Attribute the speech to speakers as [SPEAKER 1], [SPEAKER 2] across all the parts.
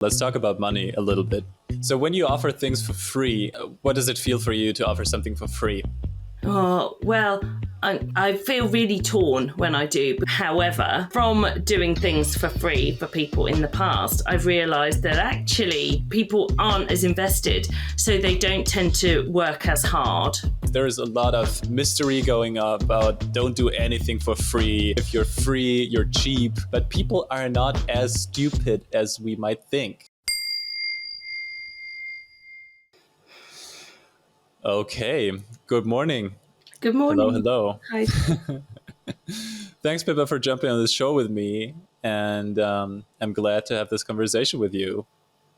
[SPEAKER 1] Let's talk about money a little bit. So when you offer things for free, what does it feel for you to offer something for free?
[SPEAKER 2] Oh, well, I feel really torn when I do. However, from doing things for free for people in the past, I've realised that actually people aren't as invested, so they don't tend to work as hard.
[SPEAKER 1] There's a lot of mystery going on about don't do anything for free. If you're free, you're cheap. But people are not as stupid as we might think. Okay, good morning.
[SPEAKER 2] Good morning.
[SPEAKER 1] Hello.
[SPEAKER 2] Hi.
[SPEAKER 1] Thanks, Pippa, for jumping on this show with me. And I'm glad to have this conversation with you.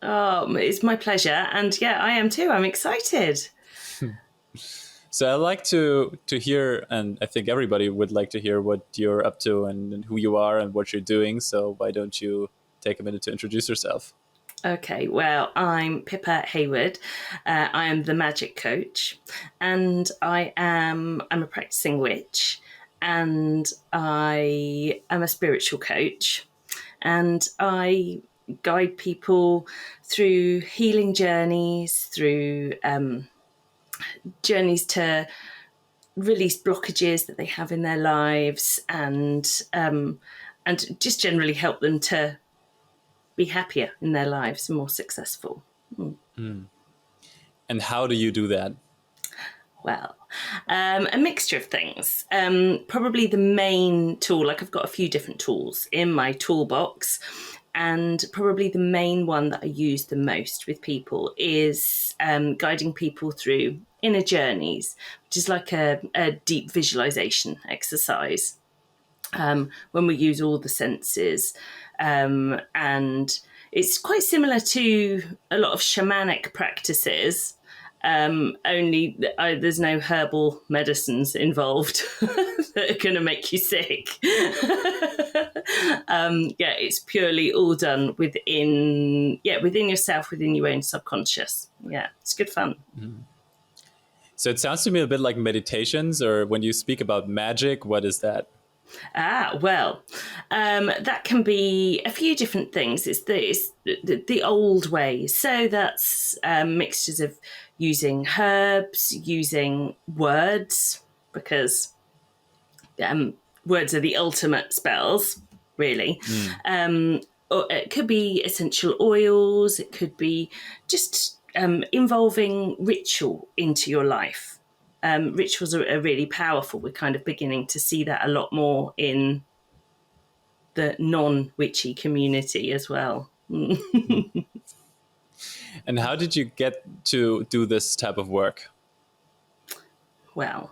[SPEAKER 2] Oh, it's my pleasure. And yeah, I am too. I'm excited.
[SPEAKER 1] So I like to hear, and I think everybody would like to hear what you're up to and who you are and what you're doing. So why don't you take a minute to introduce yourself?
[SPEAKER 2] Okay, well, I'm Pippa Haywood. I am the magic coach, and I'm a practicing witch, and I am a spiritual coach, and I guide people through healing journeys, through journeys to release blockages that they have in their lives, and just generally help them to be happier in their lives and more successful.
[SPEAKER 1] And how do you do that?
[SPEAKER 2] Well, a mixture of things. Probably the main tool, like I've got a few different tools in my toolbox, and probably the main one that I use the most with people is guiding people through inner journeys, which is like a deep visualization exercise. When we use all the senses. And it's quite similar to a lot of shamanic practices, only there's no herbal medicines involved that are going to make you sick. It's purely all done within yourself, within your own subconscious. Yeah, it's good fun.
[SPEAKER 1] Mm-hmm. So it sounds to me a bit like meditations, or when you speak about magic, what is that?
[SPEAKER 2] That can be a few different things. It's the old way. So that's mixtures of using herbs, using words, because words are the ultimate spells, really. Or it could be essential oils. It could be just involving ritual into your life. Rituals are really powerful. We're kind of beginning to see that a lot more in the non-witchy community as well.
[SPEAKER 1] And how did you get to do this type of work?
[SPEAKER 2] Well,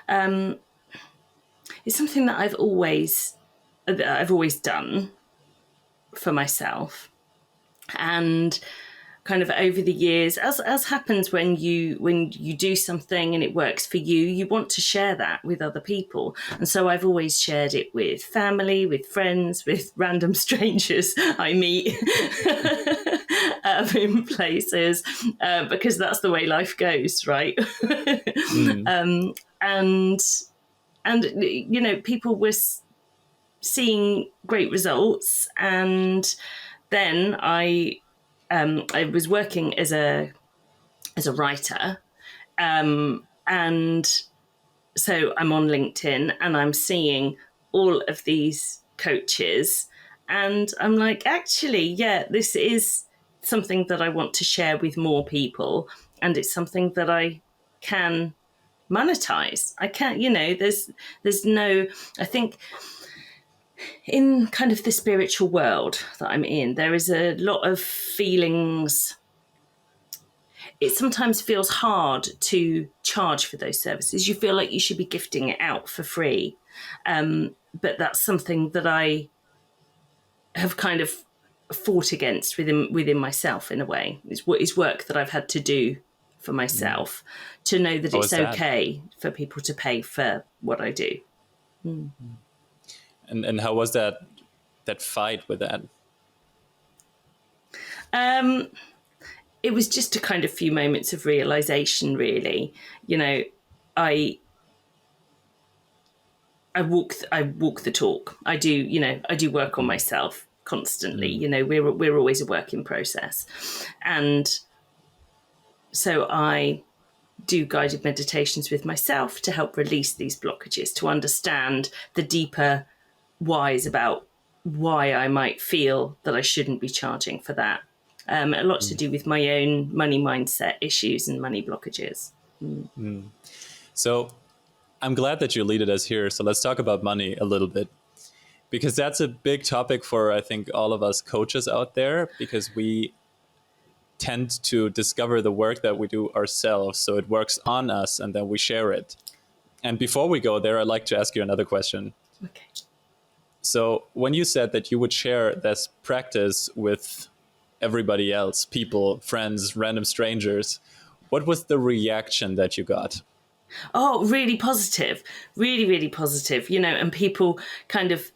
[SPEAKER 2] it's something that I've always done for myself, and kind of over the years, as happens when you do something and it works for you, you want to share that with other people. And so I've always shared it with family, with friends, with random strangers I meet in places, because that's the way life goes, right? And you know, people were seeing great results, and then I was working as a writer, and so I'm on LinkedIn and I'm seeing all of these coaches, and I'm like, actually, yeah, this is something that I want to share with more people, and it's something that I can monetize. I can't, you know, there's no, I think in kind of the spiritual world that I'm in, there is a lot of feelings. It sometimes feels hard to charge for those services. You feel like you should be gifting it out for free. But that's something that I have kind of fought against within myself in a way. It's work that I've had to do for myself to know that it's okay for people to pay for what I do.
[SPEAKER 1] And how was that fight with that?
[SPEAKER 2] It was just a kind of few moments of realization, really. You know, I walk the talk. I do work on myself constantly. We're always a work in process. And so I do guided meditations with myself to help release these blockages, to understand the deeper whys about why I might feel that I shouldn't be charging for that. A lot to do with my own money mindset issues and money blockages.
[SPEAKER 1] So I'm glad that you leaded us here. So let's talk about money a little bit, because that's a big topic for, I think, all of us coaches out there, because we tend to discover the work that we do ourselves. So it works on us and then we share it. And before we go there, I'd like to ask you another question.
[SPEAKER 2] Okay.
[SPEAKER 1] So when you said that you would share this practice with everybody else, people, friends, random strangers, what was the reaction that you got?
[SPEAKER 2] Oh, really positive, really, really positive, and people kind of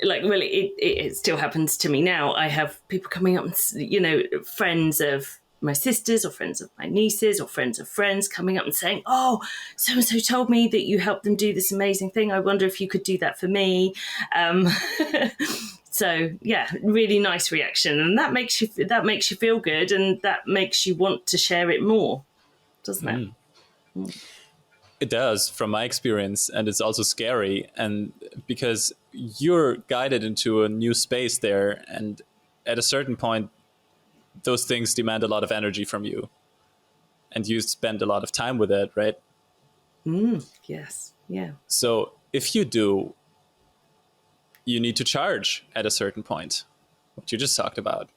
[SPEAKER 2] like, well, it still happens to me now. I have people coming up and, friends of my sisters or friends of my nieces or friends of friends coming up and saying, oh, so-and-so told me that you helped them do this amazing thing. I wonder if you could do that for me. So yeah, really nice reaction. And that makes you feel good, and that makes you want to share it more, doesn't it?
[SPEAKER 1] It does, from my experience, and it's also scary, and because you're guided into a new space there, and at a certain point, those things demand a lot of energy from you, and you spend a lot of time with it, right?
[SPEAKER 2] Yes, yeah.
[SPEAKER 1] So if you do, you need to charge at a certain point, what you just talked about.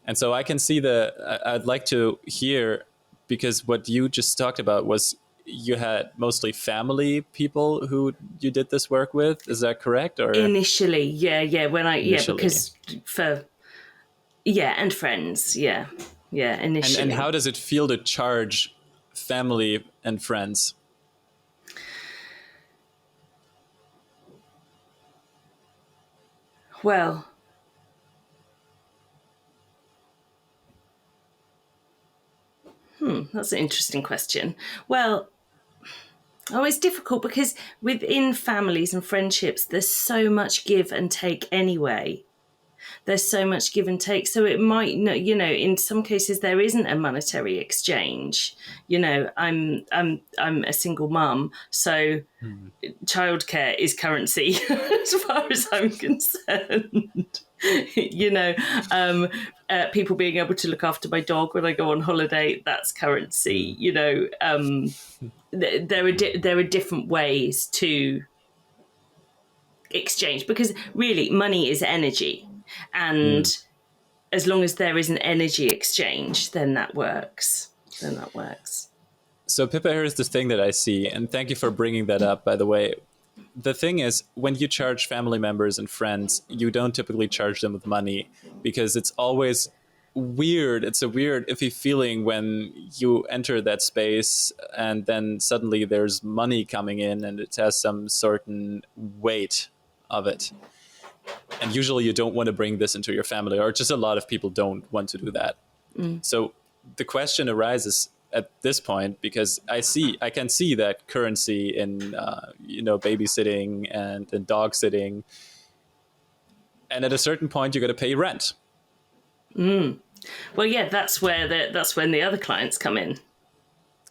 [SPEAKER 1] And so I can see I'd like to hear, because what you just talked about was you had mostly family people who you did this work with. Is that correct? Or
[SPEAKER 2] initially, because and friends, initially.
[SPEAKER 1] And how does it feel to charge family and friends?
[SPEAKER 2] Well, that's an interesting question. Well, it's difficult because within families and friendships, there's so much give and take anyway. There's so much give and take. So it might, in some cases there isn't a monetary exchange. I'm a single mum, so childcare is currency as far as I'm concerned. People being able to look after my dog when I go on holiday, that's currency. There are different ways to exchange, because really money is energy, and as long as there is an energy exchange, then that works.
[SPEAKER 1] So Pippa, here's the thing that I see, and thank you for bringing that up, by the way. The thing is, when you charge family members and friends, you don't typically charge them with money, because it's always weird. It's a weird, iffy feeling when you enter that space and then suddenly there's money coming in and it has some certain weight of it. And usually you don't want to bring this into your family, or just a lot of people don't want to do that. So the question arises at this point, because I can see that currency in babysitting and in dog sitting, and at a certain point you got to pay rent.
[SPEAKER 2] Well, yeah, that's when the other clients come in.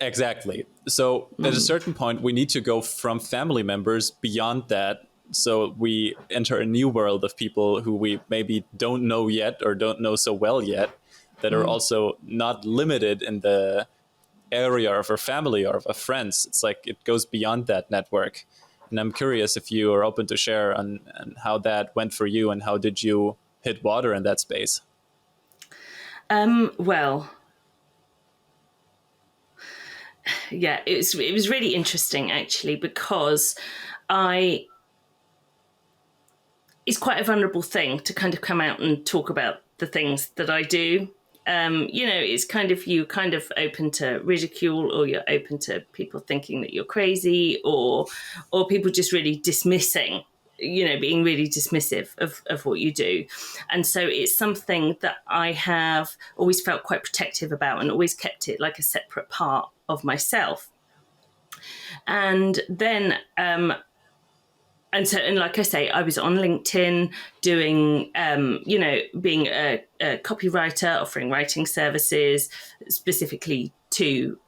[SPEAKER 1] Exactly. So at a certain point, we need to go from family members beyond that. So we enter a new world of people who we maybe don't know yet or don't know so well yet, that are also not limited in the area of our family or of our friends. It's like it goes beyond that network. And I'm curious if you are open to share on how that went for you, and how did you hit water in that space?
[SPEAKER 2] Well, yeah, it was really interesting, actually, because it's quite a vulnerable thing to kind of come out and talk about the things that I do. It's you're kind of open to ridicule, or you're open to people thinking that you're crazy, or people just really dismissing, being really dismissive of what you do. And so it's something that I have always felt quite protective about, and always kept it like a separate part of myself. And then and like I say, I was on LinkedIn doing, being a copywriter, offering writing services specifically to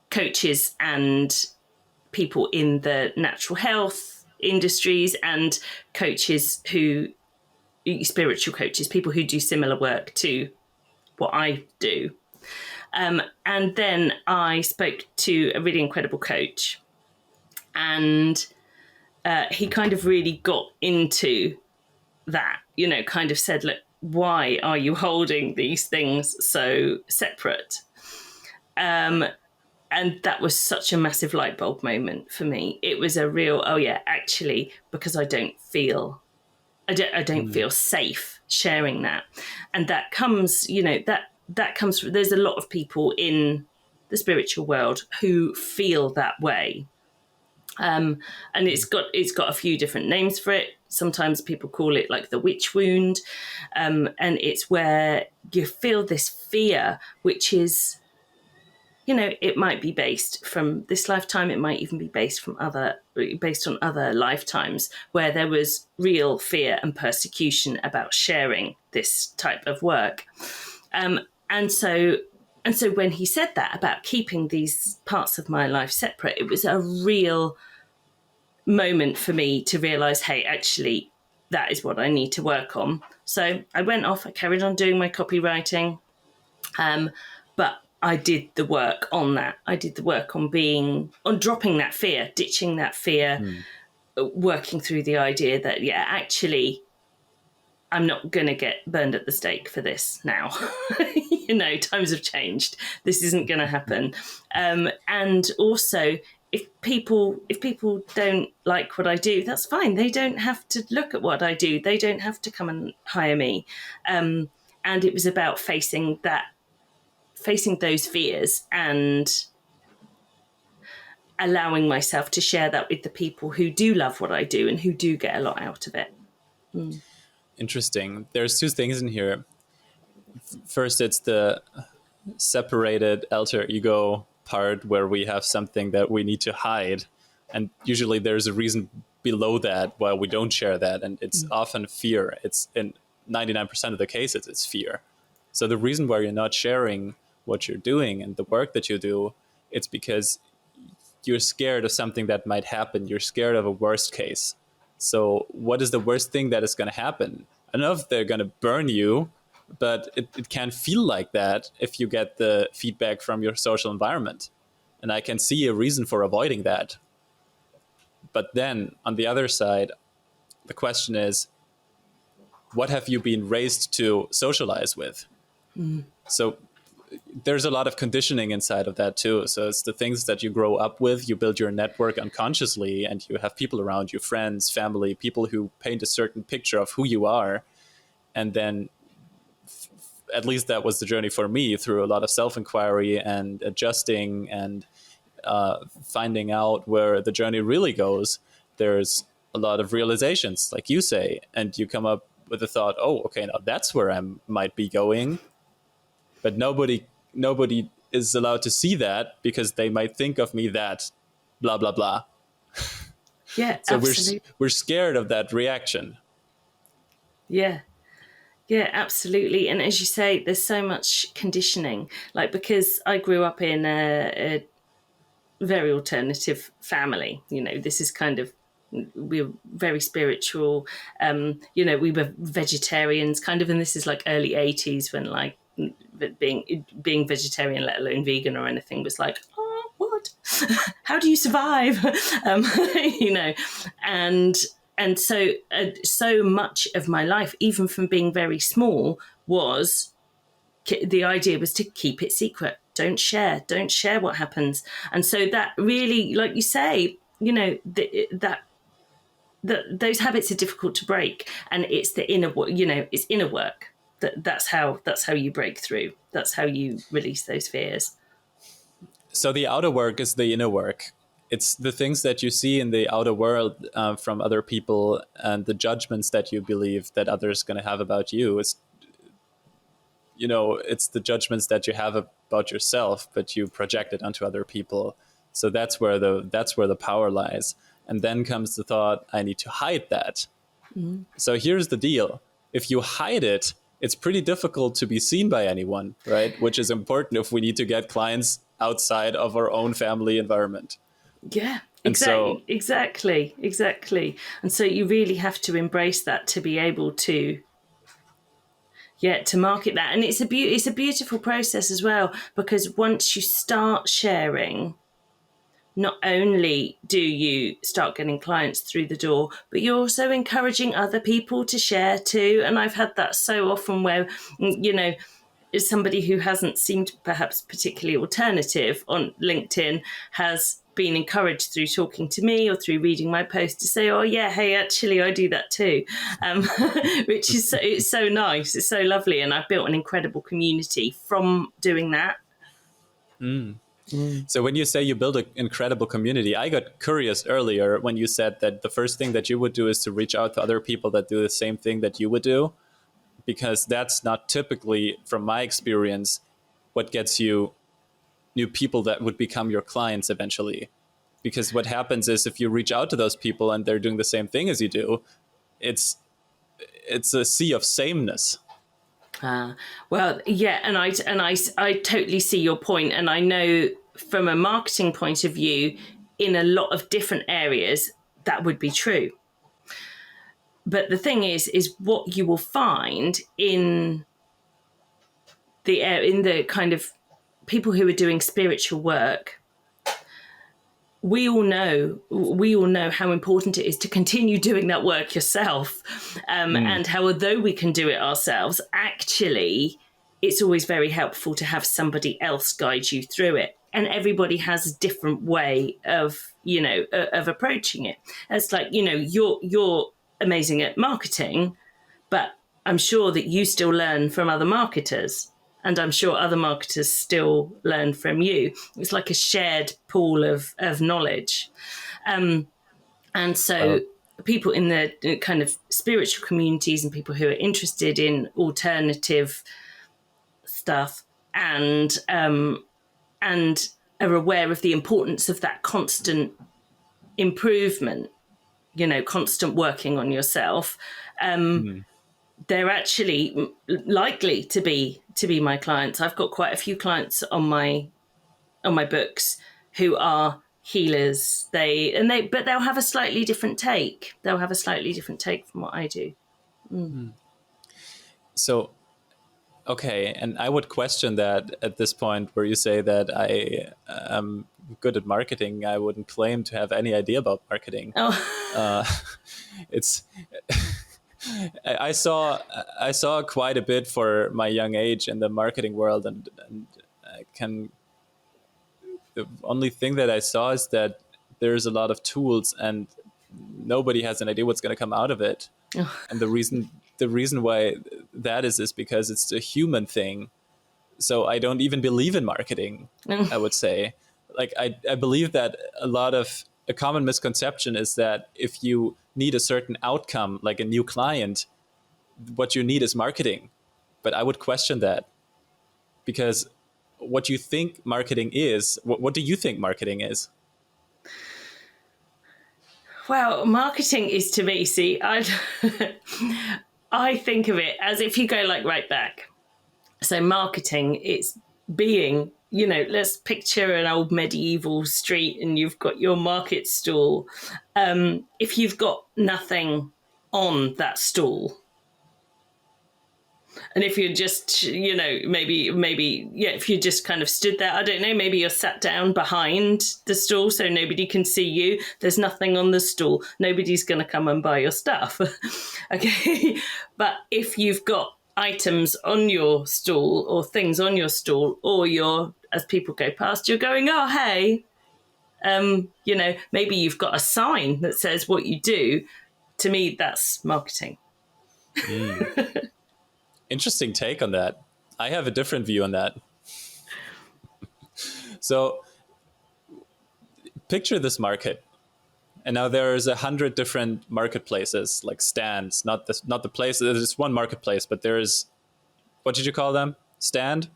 [SPEAKER 2] coaches and people in the natural health industries, and coaches who, spiritual coaches, people who do similar work to what I do. And then I spoke to a really incredible coach, and he kind of really got into that, kind of said, look, why are you holding these things so separate? And that was such a massive light bulb moment for me. It was a real, oh yeah, actually, because I don't feel safe sharing that. And that comes, that comes from, there's a lot of people in the spiritual world who feel that way. And it's got a few different names for it. Sometimes people call it like the witch wound. And it's where you feel this fear, which is, it might be based from this lifetime. It might even be based on other lifetimes where there was real fear and persecution about sharing this type of work. And so when he said that about keeping these parts of my life separate, it was a real moment for me to realize, hey, actually, that is what I need to work on. So I went off, I carried on doing my copywriting, but I did the work on that. I did the work on dropping that fear, ditching that fear, working through the idea that, yeah, actually, I'm not going to get burned at the stake for this now. Times have changed. This isn't going to happen. And also, if people don't like what I do, that's fine. They don't have to look at what I do. They don't have to come and hire me. And it was about facing those fears and allowing myself to share that with the people who do love what I do and who do get a lot out of it.
[SPEAKER 1] Interesting. There's two things in here. First, it's the separated alter ego part where we have something that we need to hide. And usually there's a reason below that why we don't share that. And it's often fear. It's in 99% of the cases, it's fear. So the reason why you're not sharing what you're doing and the work that you do, it's because you're scared of something that might happen. You're scared of a worst case. So what is the worst thing that is going to happen? I don't know if they're going to burn you, but it can feel like that if you get the feedback from your social environment. And I can see a reason for avoiding that. But then on the other side, the question is, what have you been raised to socialize with? So there's a lot of conditioning inside of that too. So it's the things that you grow up with, you build your network unconsciously, and you have people around you, friends, family, people who paint a certain picture of who you are. And then at least that was the journey for me, through a lot of self-inquiry and adjusting and finding out where the journey really goes. There's a lot of realizations, like you say, and you come up with the thought, oh, okay, now that's where I might be going. But nobody is allowed to see that because they might think of me that blah, blah, blah.
[SPEAKER 2] Yeah,
[SPEAKER 1] so
[SPEAKER 2] absolutely.
[SPEAKER 1] we're scared of that reaction.
[SPEAKER 2] Yeah. Yeah, absolutely. And as you say, there's so much conditioning, like, because I grew up in a very alternative family, this is kind of, we were very spiritual, we were vegetarians kind of, and this is like early 80s when like being vegetarian, let alone vegan or anything, was like, oh, what? How do you survive? And so much of my life, even from being very small, was the idea was to keep it secret. Don't share what happens. And so that really, like you say, those habits are difficult to break, and it's the it's inner work. That's how you break through. That's how you release those fears.
[SPEAKER 1] So the outer work is the inner work. It's the things that you see in the outer world from other people, and the judgments that you believe that others are going to have about you. It's the judgments that you have about yourself, but you project it onto other people. So that's where the power lies. And then comes the thought, I need to hide that. So here's the deal. If you hide it, it's pretty difficult to be seen by anyone, right? Which is important if we need to get clients outside of our own family environment.
[SPEAKER 2] Yeah,
[SPEAKER 1] And so,
[SPEAKER 2] exactly. And so you really have to embrace that to be able to, to market that. And it's a beautiful process as well, because once you start sharing, not only do you start getting clients through the door, but you're also encouraging other people to share too. And I've had that so often where, is somebody who hasn't seemed perhaps particularly alternative on LinkedIn has been encouraged through talking to me or through reading my post to say, oh yeah, hey, actually I do that too, which is it's so nice. It's so lovely. And I've built an incredible community from doing that.
[SPEAKER 1] So when you say you build an incredible community, I got curious earlier when you said that the first thing that you would do is to reach out to other people that do the same thing that you would do, because that's not typically, from my experience, what gets you new people that would become your clients eventually. Because what happens is if you reach out to those people and they're doing the same thing as you do, it's a sea of sameness.
[SPEAKER 2] Well, yeah, and I totally see your point, and I know from a marketing point of view, in a lot of different areas, that would be true. But the thing is what you will find in the kind of people who are doing spiritual work. We all know how important it is to continue doing that work yourself, and how although we can do it ourselves, actually, it's always very helpful to have somebody else guide you through it. And everybody has a different way of approaching it. It's like, you're amazing at marketing, but I'm sure that you still learn from other marketers. And I'm sure other marketers still learn from you. It's like a shared pool of knowledge. And so people in the kind of spiritual communities and people who are interested in alternative stuff and are aware of the importance of that constant improvement, constant working on yourself, they're actually likely to be my clients. I've got quite a few clients on my books who are healers. But they'll have a slightly different take. They'll have a slightly different take from what I do.
[SPEAKER 1] So, okay, and I would question that at this point where you say that I am good at marketing. I wouldn't claim to have any idea about marketing. It's I saw quite a bit for my young age in the marketing world, and the only thing that I saw is that there's a lot of tools and nobody has an idea what's going to come out of it. And the reason why that is because it's a human thing. So I don't even believe in marketing, I would say. Like I believe that a common misconception is that if you need a certain outcome, like a new client, what you need is marketing. But I would question that, because what you think marketing is, what do you think marketing is?
[SPEAKER 2] Well, marketing is, to me, I think of it as, if you go like right back. So marketing, it's being, let's picture an old medieval street and you've got your market stall. If you've got nothing on that stall, and if you're just, maybe, if you just kind of stood there, I don't know, maybe you're sat down behind the stall so nobody can see you. There's nothing on the stall. Nobody's going to come and buy your stuff. Okay. But if you've got items on your stall or things on your stall, or as people go past, you're going, oh, hey, maybe you've got a sign that says what you do. To me, that's marketing.
[SPEAKER 1] Interesting take on that. I have a different view on that. So picture this market. And now there's 100 different marketplaces, like stands, not the place. There's one marketplace, but there's, what did you call them? Stand?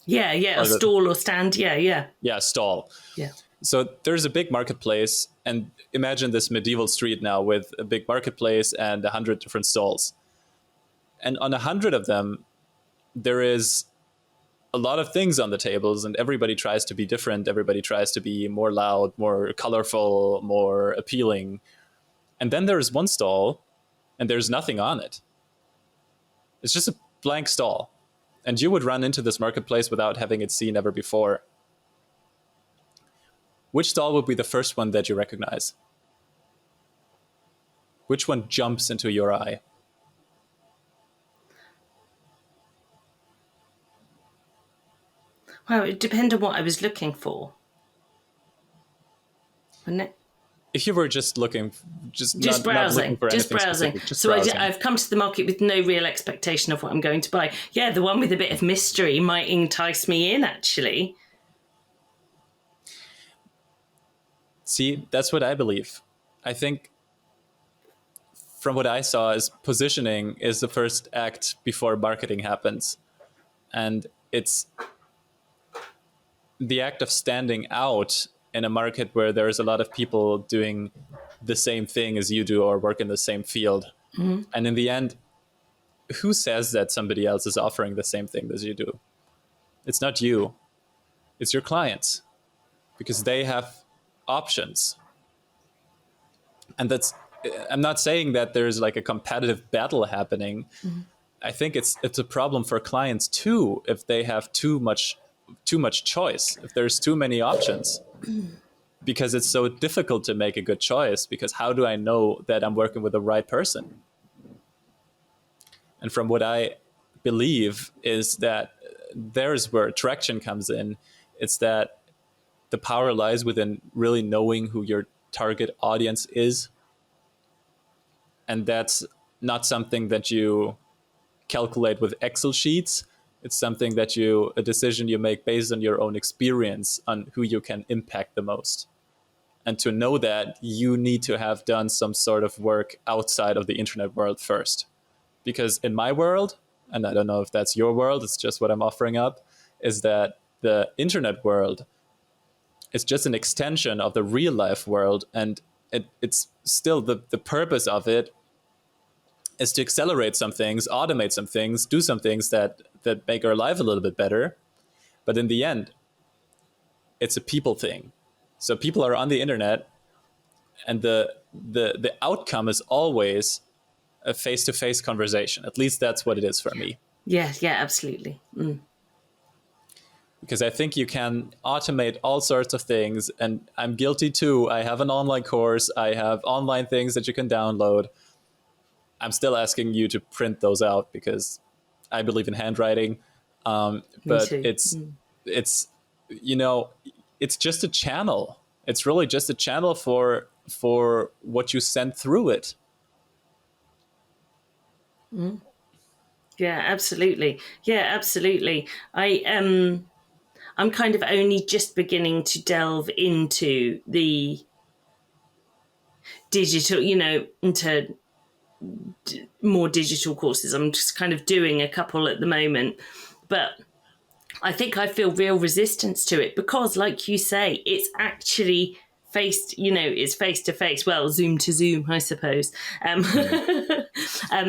[SPEAKER 2] Yeah, a stall or stand. Yeah.
[SPEAKER 1] Yeah, stall.
[SPEAKER 2] Yeah.
[SPEAKER 1] So there's a big marketplace, and imagine this medieval street now with a big marketplace and 100 different stalls. And on 100 of them, there is a lot of things on the tables, and everybody tries to be different. Everybody tries to be more loud, more colorful, more appealing. And then there's one stall, and there's nothing on it. It's just a blank stall. And you would run into this marketplace without having it seen ever before. Which stall would be the first one that you recognize? Which one jumps into your eye?
[SPEAKER 2] Well, it depends on what I was looking for. Wouldn't it?
[SPEAKER 1] If you were just looking, just
[SPEAKER 2] Just
[SPEAKER 1] not
[SPEAKER 2] browsing,
[SPEAKER 1] looking for
[SPEAKER 2] just
[SPEAKER 1] anything
[SPEAKER 2] browsing.
[SPEAKER 1] specific, just
[SPEAKER 2] So
[SPEAKER 1] browsing.
[SPEAKER 2] I've come to the market with no real expectation of what I'm going to buy. Yeah, the one with a bit of mystery might entice me in, actually.
[SPEAKER 1] See, that's what I believe. I think from what I saw is positioning is the first act before marketing happens. And it's the act of standing out in a market where there's a lot of people doing the same thing as you do or work in the same field. Mm-hmm. And in the end, who says that somebody else is offering the same thing as you do? It's not you. It's your clients, because they have options. And that's, I'm not saying that there's like a competitive battle happening. Mm-hmm. I think it's a problem for clients too if they have too much choice, if there's too many options. Because it's so difficult to make a good choice, because how do I know that I'm working with the right person? And from what I believe is that there's where attraction comes in. It's that the power lies within really knowing who your target audience is. And that's not something that you calculate with Excel sheets. It's something that a decision you make based on your own experience on who you can impact the most. And to know that, you need to have done some sort of work outside of the internet world first. Because in my world, and I don't know if that's your world, it's just what I'm offering up, is that the internet world is just an extension of the real life world. And it's still the purpose of it is to accelerate some things, automate some things, do some things that make our life a little bit better. But in the end, it's a people thing. So people are on the internet, and the outcome is always a face-to-face conversation. At least that's what it is for me.
[SPEAKER 2] Yeah, absolutely. Mm.
[SPEAKER 1] Because I think you can automate all sorts of things, and I'm guilty too. I have an online course. I have online things that you can download. I'm still asking you to print those out because I believe in handwriting. But it's it's just a channel. It's really just a channel for what you send through it.
[SPEAKER 2] Mm. Yeah, absolutely. I'm kind of only just beginning to delve into the digital, into more digital courses. I'm just kind of doing a couple at the moment, but I think I feel real resistance to it because, like you say, it's actually it's face to face. Well, Zoom to Zoom, I suppose.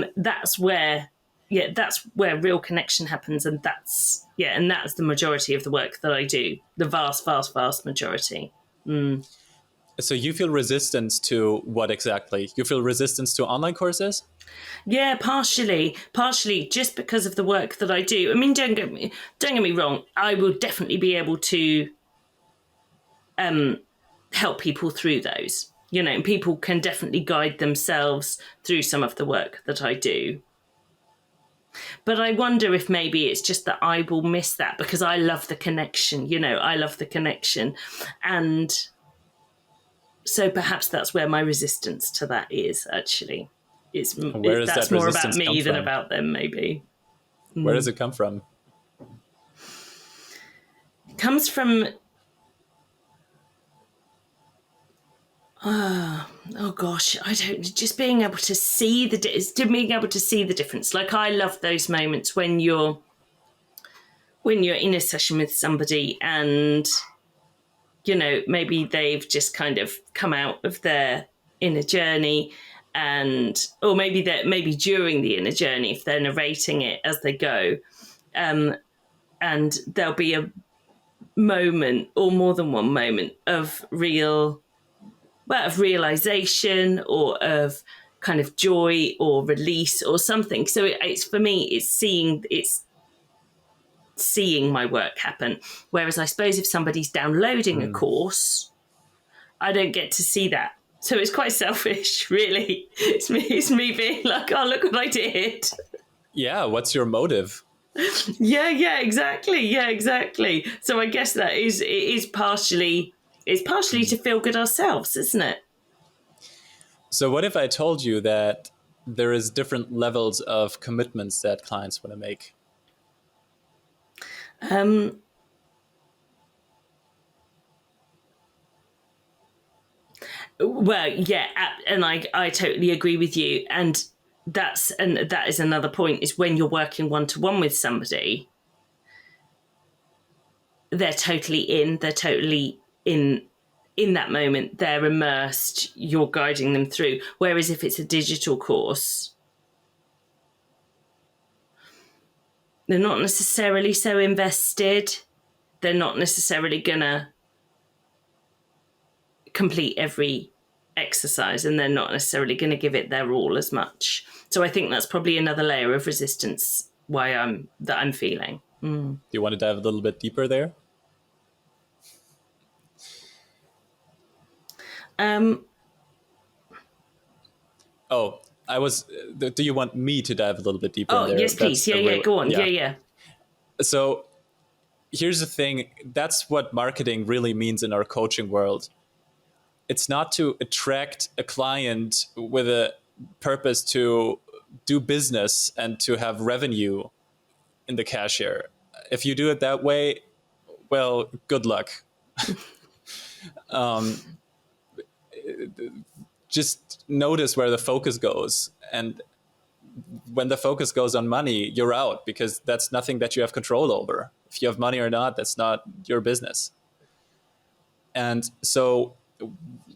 [SPEAKER 2] That's where real connection happens, and that's the majority of the work that I do. The vast, vast, vast majority. Mm.
[SPEAKER 1] So you feel resistance to what exactly? You feel resistance to online courses?
[SPEAKER 2] Yeah, partially, just because of the work that I do. I mean, don't get me wrong. I will definitely be able to help people through those. People can definitely guide themselves through some of the work that I do. But I wonder if maybe it's just that I will miss that because I love the connection. I love the connection, and so perhaps that's where my resistance to that is actually. That's more about me than about them, maybe.
[SPEAKER 1] Where does it come from?
[SPEAKER 2] It comes from oh gosh, I don't. Just being able to see the difference. Like I love those moments when you're in a session with somebody and maybe they've just kind of come out of their inner journey, or maybe during the inner journey, if they're narrating it as they go, and there'll be a moment or more than one moment of realization or of kind of joy or release or something. So it's for me, it's seeing my work happen. Whereas I suppose if somebody's downloading a course, I don't get to see that. So it's quite selfish, really. It's me being like, oh, look what I did.
[SPEAKER 1] Yeah, what's your motive?
[SPEAKER 2] Yeah, exactly. So I guess that it's partially to feel good ourselves, isn't it?
[SPEAKER 1] So what if I told you that there is different levels of commitments that clients want to make?
[SPEAKER 2] Well, yeah, and I totally agree with you. And that is another point, is when you're working one-to-one with somebody, they're totally in that moment, they're immersed, you're guiding them through. Whereas if it's a digital course, they're not necessarily so invested. They're not necessarily gonna complete every exercise, and they're not necessarily going to give it their all as much. So I think that's probably another layer of resistance I'm feeling.
[SPEAKER 1] Do you want to dive a little bit deeper there? Do you want me to dive a little bit deeper there?
[SPEAKER 2] Yes, please. Yeah, go on. Yeah.
[SPEAKER 1] So here's the thing. That's what marketing really means in our coaching world. It's not to attract a client with a purpose to do business and to have revenue in the cashier. If you do it that way, well, good luck. Just notice where the focus goes. And when the focus goes on money, you're out, because that's nothing that you have control over. If you have money or not, that's not your business. And so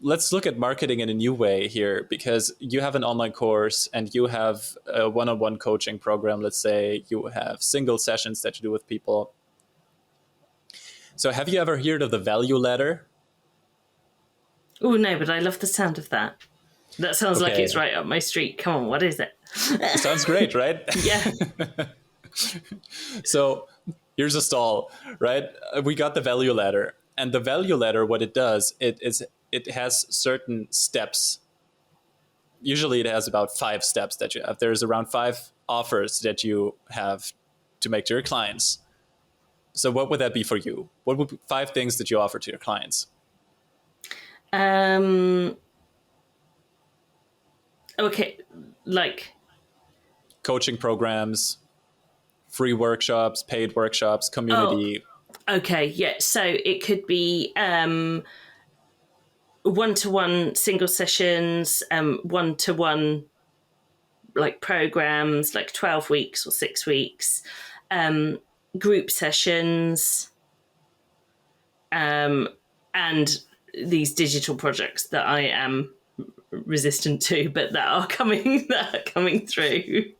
[SPEAKER 1] let's look at marketing in a new way here, because you have an online course and you have a one-on-one coaching program. Let's say you have single sessions that you do with people. So have you ever heard of the value ladder?
[SPEAKER 2] Oh, no, but I love the sound of that. That sounds like it's right up my street. Come on, what is it?
[SPEAKER 1] Sounds great, right?
[SPEAKER 2] Yeah.
[SPEAKER 1] So here's a stall, right? We got the value ladder. And the value ladder, what it does, it has certain steps. Usually it has about 5 steps that you have. There's around 5 offers that you have to make to your clients. So what would that be for you? What would be 5 things that you offer to your clients?
[SPEAKER 2] Okay, like
[SPEAKER 1] coaching programs, free workshops, paid workshops, community.
[SPEAKER 2] Okay, yeah. So it could be one-to-one single sessions, one-to-one like programs, like 12 weeks or 6 weeks, group sessions, and these digital projects that I am resistant to, but that are coming through.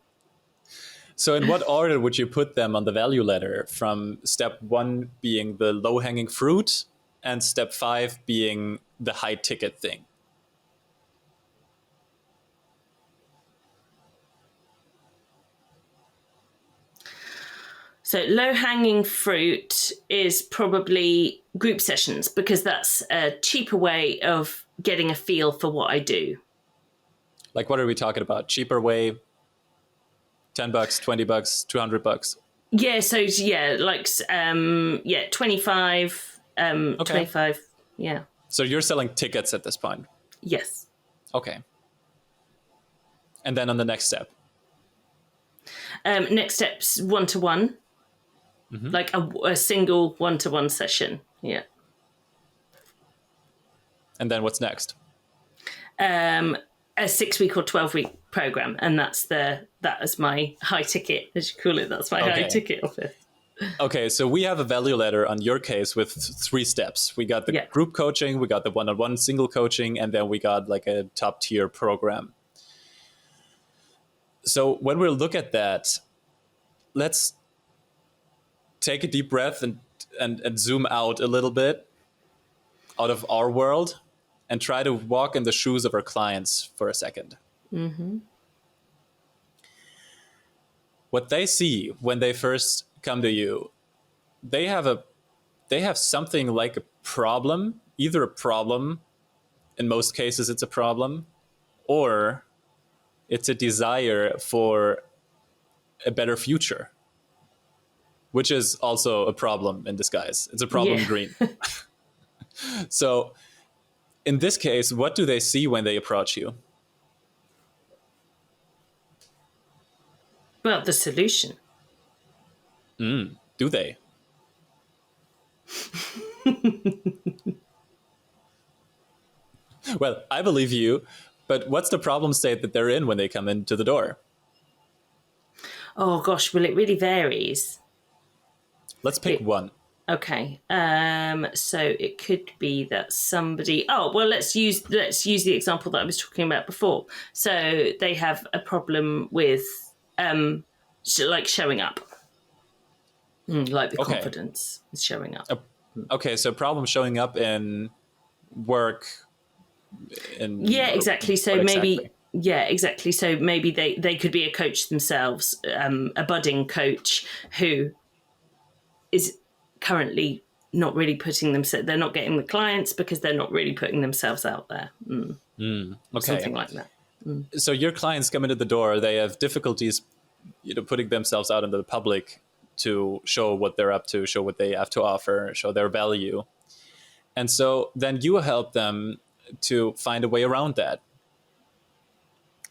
[SPEAKER 1] So in what order would you put them on the value ladder, from step 1 being the low-hanging fruit and step 5 being the high-ticket thing?
[SPEAKER 2] So low-hanging fruit is probably group sessions, because that's a cheaper way of getting a feel for what I do.
[SPEAKER 1] Like, what are we talking about? Cheaper way? $10, $20, $200?
[SPEAKER 2] Yeah, so yeah, like 25,
[SPEAKER 1] Okay.
[SPEAKER 2] 25, yeah.
[SPEAKER 1] So you're selling tickets at this point?
[SPEAKER 2] Yes.
[SPEAKER 1] Okay. And then on the next step?
[SPEAKER 2] Next step's one-to-one, like a single one-to-one session, yeah.
[SPEAKER 1] And then what's next?
[SPEAKER 2] A 6-week or 12-week program, and that is my high ticket, as you call it. That's my high ticket offer.
[SPEAKER 1] Okay, so we have a value ladder on your case with 3 steps. We got the
[SPEAKER 2] Yeah.
[SPEAKER 1] group coaching, we got the one-on-one single coaching, and then we got like a top tier program. So when we look at that, let's take a deep breath and zoom out a little bit out of our world and try to walk in the shoes of our clients for a second. What they see when they first come to you, they have something like a problem, either a problem, in most cases it's a problem, or it's a desire for a better future, which is also a problem in disguise. It's a problem
[SPEAKER 2] Yeah.
[SPEAKER 1] green. So in this case, what do they see when they approach you?
[SPEAKER 2] Well, the solution.
[SPEAKER 1] Do they? Well, I believe you, but what's the problem state that they're in when they come into the door?
[SPEAKER 2] Oh gosh, well, it really varies.
[SPEAKER 1] Let's pick one.
[SPEAKER 2] Okay. So it could be that somebody. Oh well, let's use the example that I was talking about before. So they have a problem with like showing up, like the
[SPEAKER 1] Okay.
[SPEAKER 2] confidence is showing up.
[SPEAKER 1] Okay, so problem showing up in work.
[SPEAKER 2] Yeah, exactly. So
[SPEAKER 1] what
[SPEAKER 2] maybe.
[SPEAKER 1] exactly?
[SPEAKER 2] Yeah, exactly. So maybe they could be a coach themselves, a budding coach who is currently not really putting themselves, they're not getting the clients because they're not really putting themselves out there.
[SPEAKER 1] Okay.
[SPEAKER 2] Something like that.
[SPEAKER 1] So your clients come into the door, they have difficulties, putting themselves out into the public to show what they're up to, show what they have to offer, show their value. And so then you help them to find a way around that.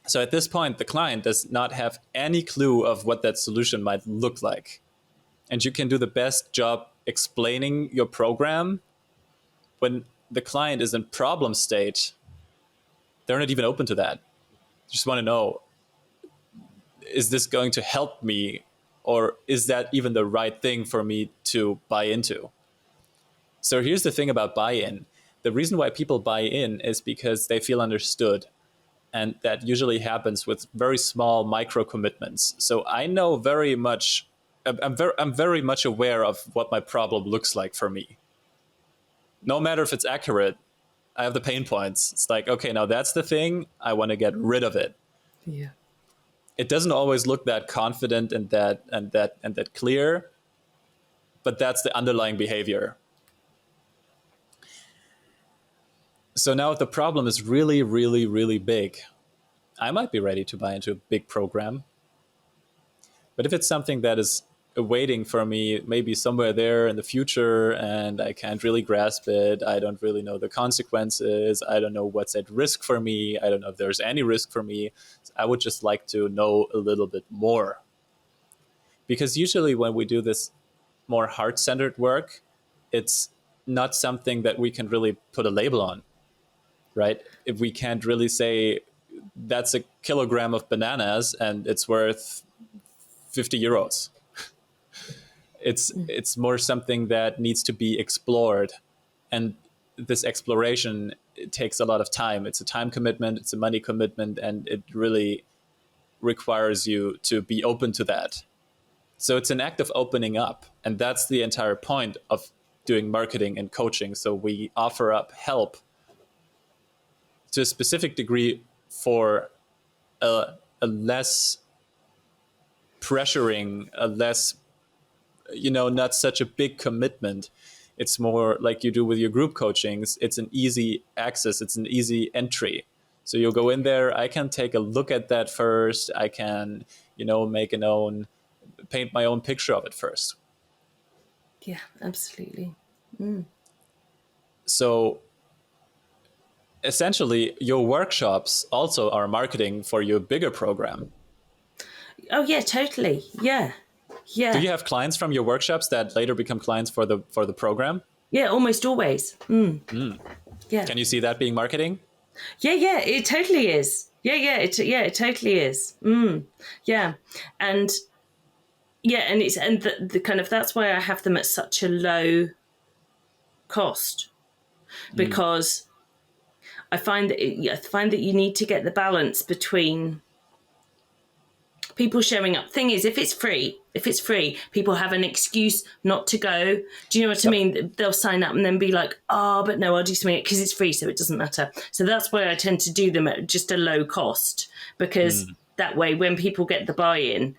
[SPEAKER 1] So at this point, the client does not have any clue of what that solution might look like. And you can do the best job explaining your program. When the client is in problem state, they're not even open to that. They just want to know, is this going to help me? Or is that even the right thing for me to buy into? So here's the thing about buy-in. The reason why people buy in is because they feel understood. And that usually happens with very small micro commitments. So I know very much, I'm very much aware of what my problem looks like for me. No matter if it's accurate, I have the pain points. It's like, okay, now that's the thing. I want to get rid of it.
[SPEAKER 2] Yeah.
[SPEAKER 1] It doesn't always look that confident and that clear, but that's the underlying behavior. So now if the problem is really, really, really big, I might be ready to buy into a big program. But if it's something that is waiting for me, maybe somewhere there in the future, and I can't really grasp it, I don't really know the consequences, I don't know what's at risk for me, I don't know if there's any risk for me, I would just like to know a little bit more. Because usually when we do this more heart-centered work, it's not something that we can really put a label on, right? If we can't really say that's a kilogram of bananas and it's worth 50 euros. It's more something that needs to be explored. And this exploration, it takes a lot of time. It's a time commitment, it's a money commitment, and it really requires you to be open to that. So it's an act of opening up. And that's the entire point of doing marketing and coaching. So we offer up help to a specific degree for a less pressuring, a less, not such a big commitment. It's more like you do with your group coachings. It's an easy access. It's an easy entry. So you'll go in there. I can take a look at that first. I can, paint my own picture of it first.
[SPEAKER 2] Yeah, absolutely.
[SPEAKER 1] So essentially, your workshops also are marketing for your bigger program.
[SPEAKER 2] Oh yeah, totally. Yeah. Yeah.
[SPEAKER 1] Do you have clients from your workshops that later become clients for the program?
[SPEAKER 2] Yeah, almost always. Yeah.
[SPEAKER 1] Can you see that being marketing?
[SPEAKER 2] Yeah, it totally is. It totally is. Yeah. And yeah, and the kind of, that's why I have them at such a low cost, because I find that you need to get the balance between people showing up. Thing is, if it's free, people have an excuse not to go. Do you know what I
[SPEAKER 1] Yep.
[SPEAKER 2] mean? They'll sign up and then be like, oh, but no, I'll do something because it's free, so it doesn't matter. So that's why I tend to do them at just a low cost, because that way, when people get the buy-in,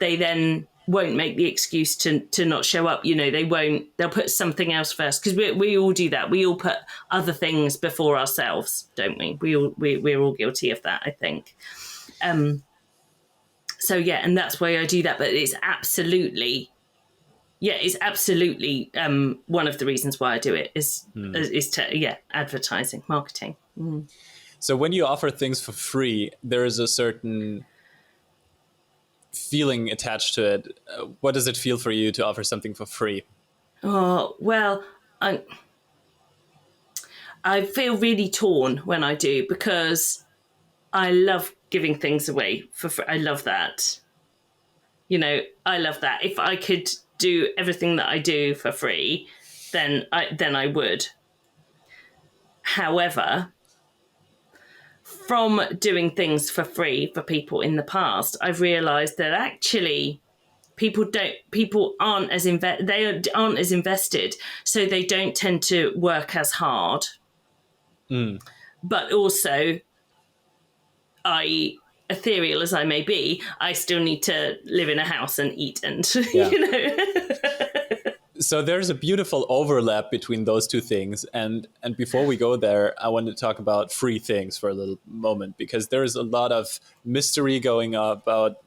[SPEAKER 2] they then won't make the excuse to not show up. You know, they'll put something else first, because we all do that. We all put other things before ourselves, don't we? We're all guilty of that, I think. So yeah, and that's why I do that. But it's absolutely one of the reasons why I do it is advertising, marketing.
[SPEAKER 1] So when you offer things for free, there is a certain feeling attached to it. What does it feel for you to offer something for free?
[SPEAKER 2] Oh, well, I feel really torn when I do, because I love giving things away for free. I love that. You know, I love that. If I could do everything that I do for free, then I would. However, from doing things for free for people in the past, I've realised that actually people aren't as invested, so they don't tend to work as hard. But also, ethereal as I may be, I still need to live in a house and eat, and you know.
[SPEAKER 1] So there's a beautiful overlap between those two things. And before we go there, I want to talk about free things for a little moment, because there is a lot of mystery going about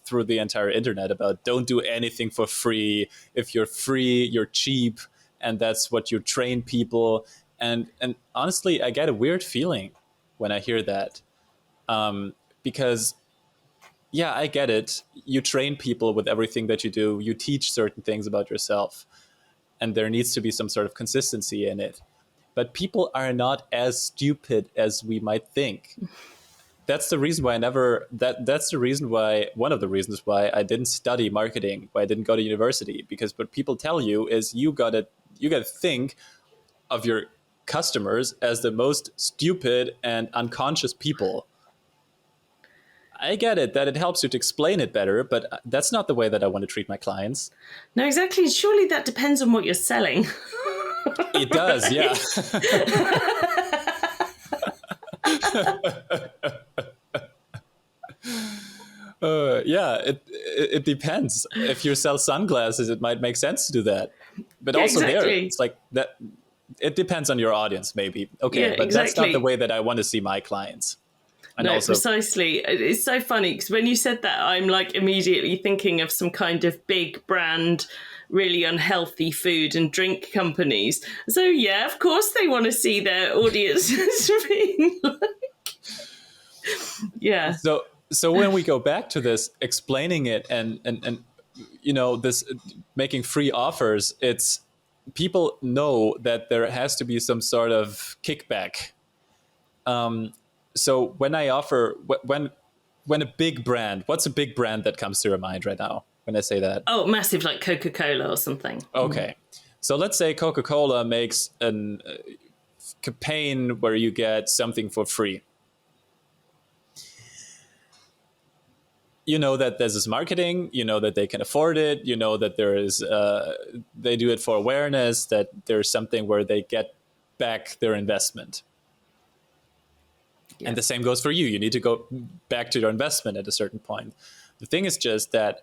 [SPEAKER 1] through the entire internet about don't do anything for free. If you're free, you're cheap. And that's what you train people. And honestly, I get a weird feeling when I hear that. Because yeah, I get it. You train people with everything that you do. You teach certain things about yourself, and there needs to be some sort of consistency in it. But people are not as stupid as we might think. That's the reason why that's the reason why, one of the reasons why I didn't study marketing, why I didn't go to university, because what people tell you is you gotta think of your customers as the most stupid and unconscious people. I get it that it helps you to explain it better, but that's not the way that I want to treat my clients.
[SPEAKER 2] No, exactly. Surely that depends on what you're selling.
[SPEAKER 1] It does, yeah. It depends. If you sell sunglasses, it might make sense to do that. But also there, it's like that. It depends on your audience, maybe. Okay, but that's not the way that I want to see my clients. And
[SPEAKER 2] no,
[SPEAKER 1] also,
[SPEAKER 2] precisely. It's so funny because when you said that, I'm like immediately thinking of some kind of big brand, really unhealthy food and drink companies. So yeah, of course they want to see their audiences being like, yeah.
[SPEAKER 1] So when we go back to this, explaining it and you know, this making free offers, it's people know that there has to be some sort of kickback. So when I offer, when a big brand, what's a big brand that comes to your mind right now when I say that?
[SPEAKER 2] Oh, massive, like Coca-Cola or something.
[SPEAKER 1] Okay. So let's say Coca-Cola makes a campaign where you get something for free. You know that there's this marketing, you know that they can afford it, you know that there is, they do it for awareness, that there's something where they get back their investment. Yeah. And the same goes for you. You need to go back to your investment at a certain point. The thing is just that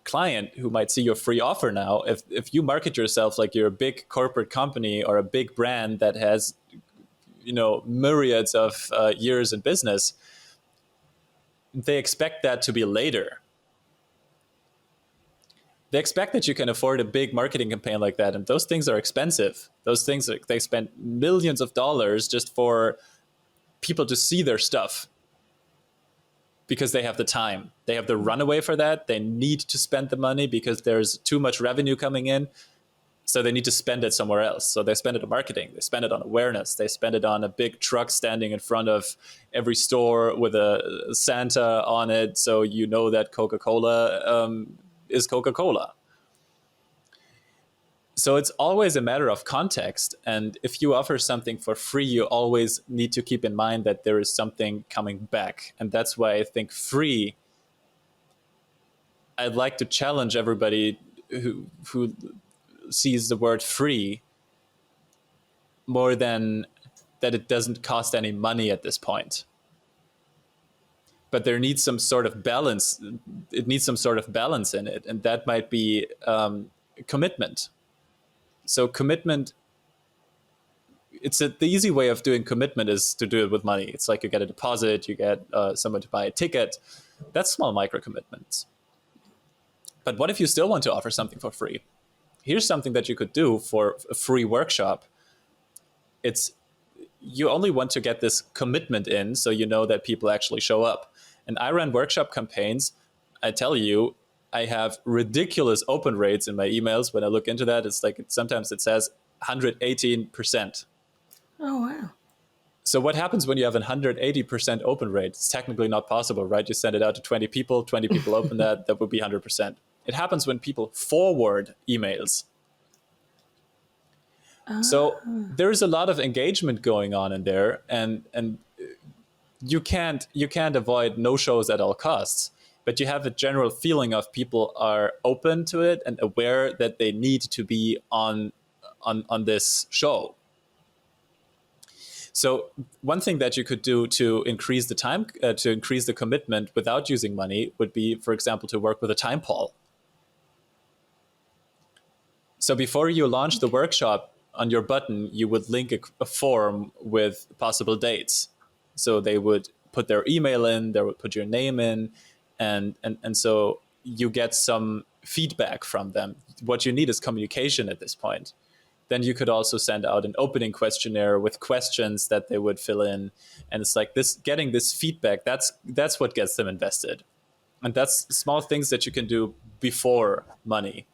[SPEAKER 1] client who might see your free offer now, if you market yourself like you're a big corporate company or a big brand that has, you know, myriads of years in business, they expect that to be later. They expect that you can afford a big marketing campaign like that. And those things are expensive. Those things, they spend millions of dollars just for people to see their stuff because they have the time. They have the runaway for that. They need to spend the money because there's too much revenue coming in. So they need to spend it somewhere else. So they spend it on marketing, they spend it on awareness, they spend it on a big truck standing in front of every store with a Santa on it, so you know that Coca-Cola is Coca-Cola. So it's always a matter of context. And if you offer something for free, you always need to keep in mind that there is something coming back. And that's why I think free, I'd like to challenge everybody who sees the word free more than that it doesn't cost any money at this point. But there needs some sort of balance. It needs some sort of balance in it. And that might be commitment. So commitment, the easy way of doing commitment is to do it with money. It's like you get a deposit, you get someone to buy a ticket. That's small micro commitments. But what if you still want to offer something for free? Here's something that you could do for a free workshop. You only want to get this commitment in so you know that people actually show up. And I run workshop campaigns. I tell you, I have ridiculous open rates in my emails. When I look into that, it's like sometimes it says 118%.
[SPEAKER 2] Oh, wow.
[SPEAKER 1] So what happens when you have a 180% open rate? It's technically not possible, right? You send it out to 20 people open that would be 100%. It happens when people forward emails. So there's a lot of engagement going on in there, and you can't avoid no-shows at all costs. But you have a general feeling of people are open to it and aware that they need to be on this show. So one thing that you could do to increase the time, to increase the commitment without using money would be, for example, to work with a time poll. So before you launch the workshop, on your button, you would link a form with possible dates. So they would put their email in, they would put your name in, and so you get some feedback from them. What you need is communication at this point. Then you could also send out an opening questionnaire with questions that they would fill in. And it's like this, getting this feedback, that's what gets them invested. And that's small things that you can do before money.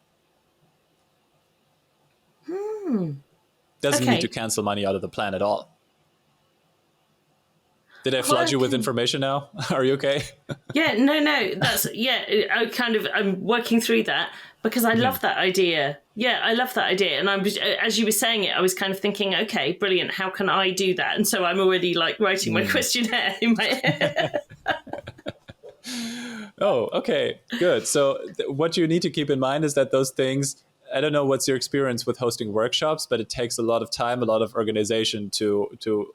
[SPEAKER 1] Doesn't need to cancel money out of the plan at all. Did I flood you with information now? Are you okay?
[SPEAKER 2] Yeah, no, that's, I'm working through that because I love that idea. Yeah, I love that idea. And as you were saying it, I was kind of thinking, okay, brilliant. How can I do that? And so I'm already like writing my questionnaire in my head.
[SPEAKER 1] Oh, okay, good. So what you need to keep in mind is that those things, I don't know what's your experience with hosting workshops, but it takes a lot of time, a lot of organization to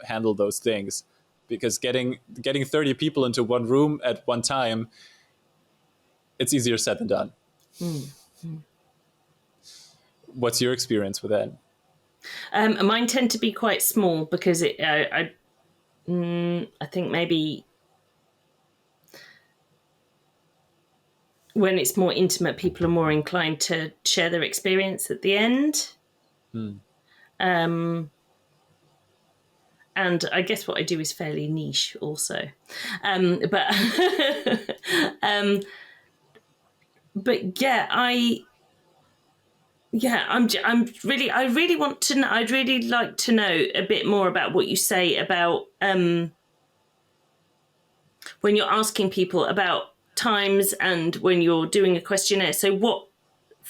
[SPEAKER 1] handle those things. Because getting 30 people into one room at one time, it's easier said than done. Mm-hmm. What's your experience with that?
[SPEAKER 2] Mine tend to be quite small because I think maybe when it's more intimate, people are more inclined to share their experience at the end. And I guess what I do is fairly niche also. But yeah, I really want to know, I'd really like to know a bit more about what you say about when you're asking people about times and when you're doing a questionnaire. So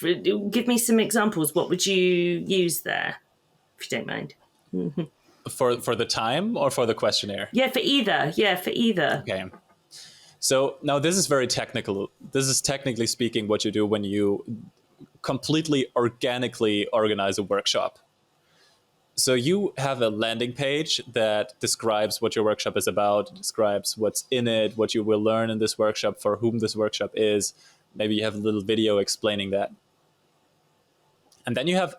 [SPEAKER 2] give me some examples. What would you use there, if you don't mind? Mm-hmm.
[SPEAKER 1] For the time or for the questionnaire?
[SPEAKER 2] Yeah, for either.
[SPEAKER 1] Okay. So now this is very technical. This is technically speaking what you do when you completely organically organize a workshop. So you have a landing page that describes what your workshop is about, describes what's in it, what you will learn in this workshop, for whom this workshop is. Maybe you have a little video explaining that. And then you have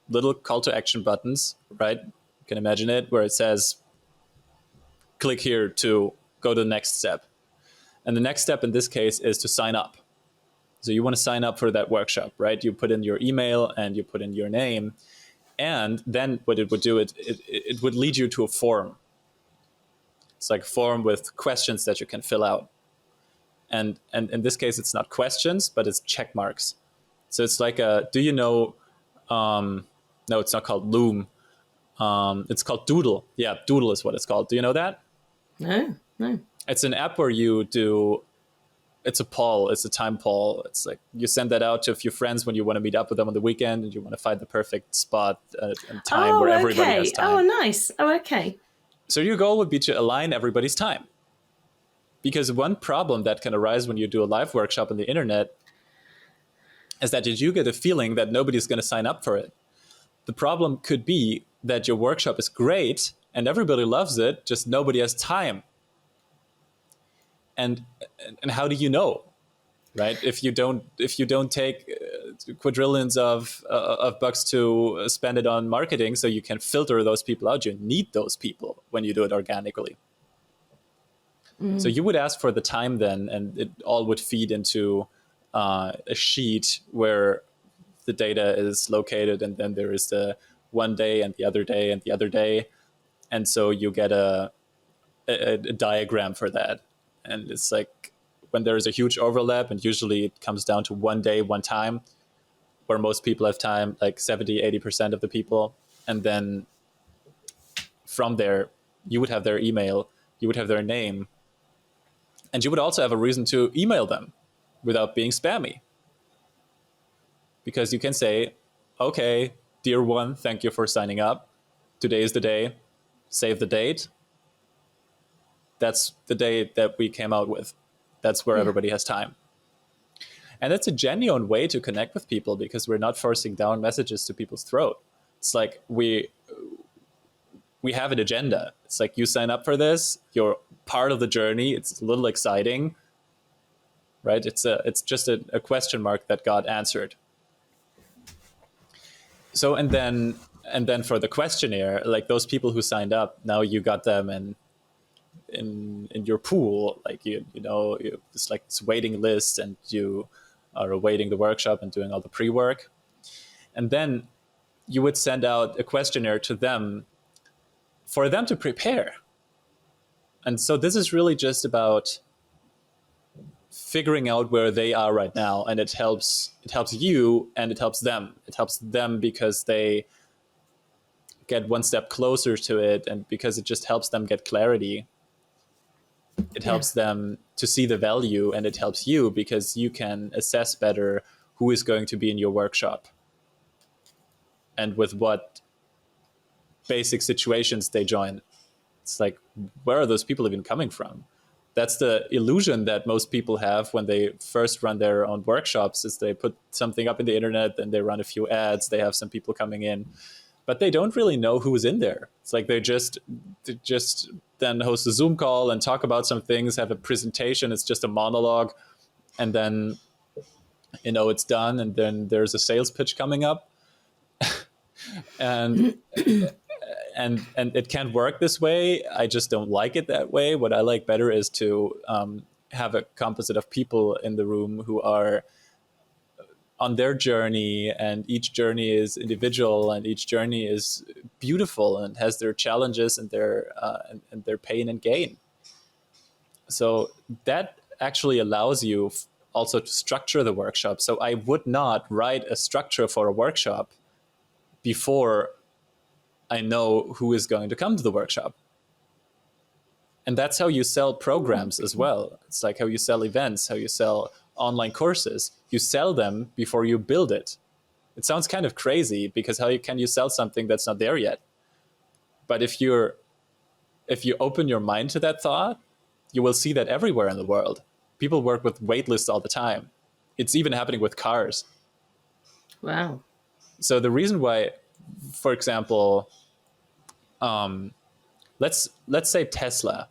[SPEAKER 1] little call to action buttons, right? You can imagine it, where it says, click here to go to the next step. And the next step in this case is to sign up. So you want to sign up for that workshop, right? You put in your email and you put in your name. And then what it would do, it would lead you to a form. It's like a form with questions that you can fill out. And in this case, it's not questions, but it's check marks. So it's like do you know No, it's not called Loom. It's called Doodle. Yeah, Doodle is what it's called. Do you know that?
[SPEAKER 2] No, no.
[SPEAKER 1] It's an app where you do. It's a poll. It's a time poll. It's like you send that out to a few friends when you want to meet up with them on the weekend and you want to find the perfect spot and time where
[SPEAKER 2] Oh,
[SPEAKER 1] everybody has
[SPEAKER 2] okay. Oh,
[SPEAKER 1] time.
[SPEAKER 2] nice. Oh, okay.
[SPEAKER 1] So your goal would be to align everybody's time. Because one problem that can arise when you do a live workshop on the internet is that you get a feeling that nobody's going to sign up for it. The problem could be that your workshop is great and everybody loves it, just nobody has time. And how do you know, right? If you don't take quadrillions of bucks to spend it on marketing, so you can filter those people out. You need those people when you do it organically. So you would ask for the time then, and it all would feed into a sheet where the data is located, and then there is the one day and the other day and the other day, and so you get a diagram for that. And it's like when there is a huge overlap, and usually it comes down to one day, one time, where most people have time, like 70-80% of the people. And then from there, you would have their email, you would have their name, and you would also have a reason to email them without being spammy. Because you can say, okay, dear one, thank you for signing up. Today is the day. Save the date. That's the day that we came out with. That's where everybody has time. And it's a genuine way to connect with people because we're not forcing down messages to people's throat. It's like we have an agenda. It's like you sign up for this, you're part of the journey. It's a little exciting, right? It's just a question mark that got answered. So and then for the questionnaire, like those people who signed up, now you got them in your pool, like you know, it's like this waiting list, and you are awaiting the workshop and doing all the pre-work, and then you would send out a questionnaire to them for them to prepare. And so this is really just about figuring out where they are right now, and it helps you and it helps them. It helps them because they get one step closer to it, and because it just helps them get clarity. It helps them to see the value, and it helps you because you can assess better who is going to be in your workshop and with what basic situations they join. It's like, where are those people even coming from? That's the illusion that most people have when they first run their own workshops, is they put something up in the internet, then they run a few ads, they have some people coming in, but they don't really know who's in there. It's like they just then host a Zoom call and talk about some things, have a presentation. It's just a monologue. And then, it's done. And then there's a sales pitch coming up. and it can't work this way. I just don't like it that way. What I like better is to have a composite of people in the room who are on their journey, and each journey is individual, and each journey is beautiful and has their challenges and their pain and gain. So that actually allows you also to structure the workshop. So I would not write a structure for a workshop before I know who is going to come to the workshop. And that's how you sell programs as well. It's like how you sell events, how you sell online courses. You sell them before you build it. It sounds kind of crazy, because how can you sell something that's not there yet? But if you open your mind to that thought, you will see that everywhere in the world. People work with wait lists all the time. It's even happening with cars.
[SPEAKER 2] Wow.
[SPEAKER 1] So the reason why, for example, let's say Tesla.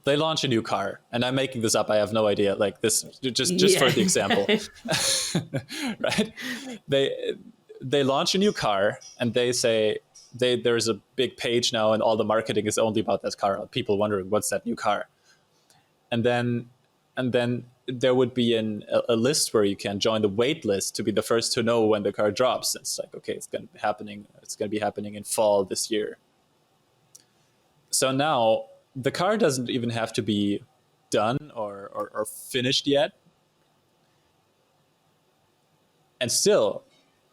[SPEAKER 1] They launch a new car, and I'm making this up. I have no idea. Like this, just for the example, right? They launch a new car, and they say there's a big page now, and all the marketing is only about that car. People wondering what's that new car, and then there would be a list where you can join the wait list to be the first to know when the car drops. It's like, okay, it's going to be happening. It's going to be happening in fall this year. So now the car doesn't even have to be done or finished yet. And still,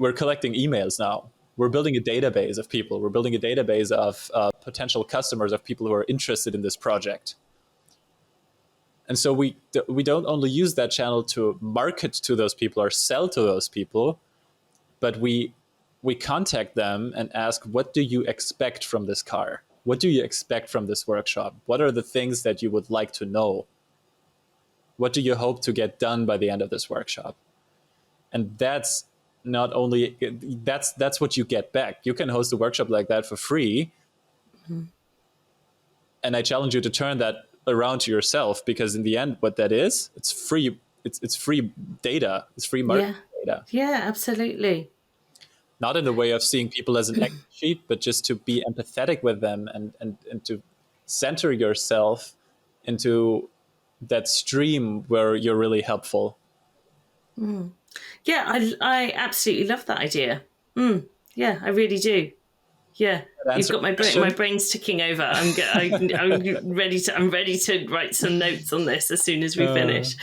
[SPEAKER 1] we're collecting emails now. We're building a database of people. We're building a database of potential customers, of people who are interested in this project. And so we don't only use that channel to market to those people or sell to those people, but we contact them and ask, what do you expect from this car? What do you expect from this workshop? What are the things that you would like to know? What do you hope to get done by the end of this workshop? And that's not only, that's what you get back. You can host a workshop like that for free. Mm-hmm. And I challenge you to turn that around to yourself, because in the end, what that is, it's free. It's free data. It's free marketing data.
[SPEAKER 2] Yeah, absolutely.
[SPEAKER 1] Not in the way of seeing people as an Excel sheet, but just to be empathetic with them and to center yourself into that stream where you're really helpful.
[SPEAKER 2] Mm. Yeah, I absolutely love that idea. Yeah, I really do. Yeah, you've got my brain's ticking over. I'm ready to write some notes on this as soon as we finish.